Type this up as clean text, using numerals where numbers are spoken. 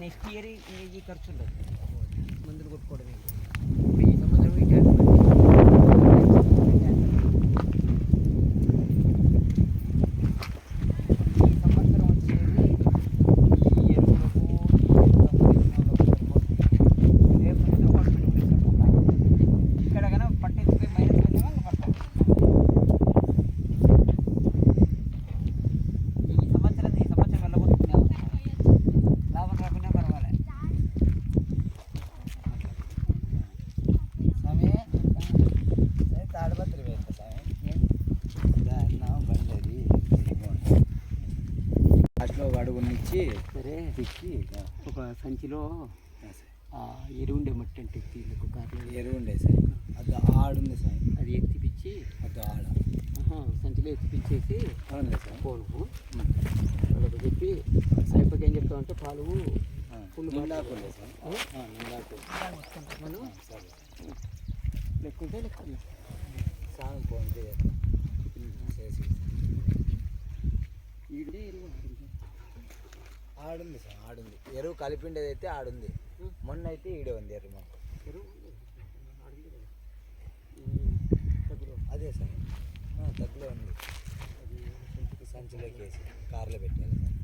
Next year ఈ ఖర్చు ఉండదు మందులు కొట్టుకోవడం. ఈ సంవత్సరం ఈ ట్యాంక్ అడుగునిచ్చి సరే తెచ్చి ఒక సంచిలో ఎరువుండే మట్టి అంటే ఎత్తిలకు కార్లో ఎరువుండే సార్ అది ఆడుంది సార్ అది ఎత్తిపిచ్చి అది ఆడ సంచిలో ఎత్తిపిచ్చేసి అవునులే సార్ పోను వాళ్ళకి చెప్పి అయిపోయి ఏం చెప్తామంటే పాలు ఫుల్ నిండాకుండే సార్ మనం లెక్కుంటే లెక్క సాయం ఫోన్ చేసి ఈడే ఎరువు ఆడుంది సార్ ఆడుంది ఎరువు కలిపిండేది అయితే ఆడుంది మొన్న అయితే ఈడే ఉంది ఎరువు మాకు అదే సార్ తగ్గులో ఉంది సంచిలోకి వేసి కార్లో పెట్టాలి సార్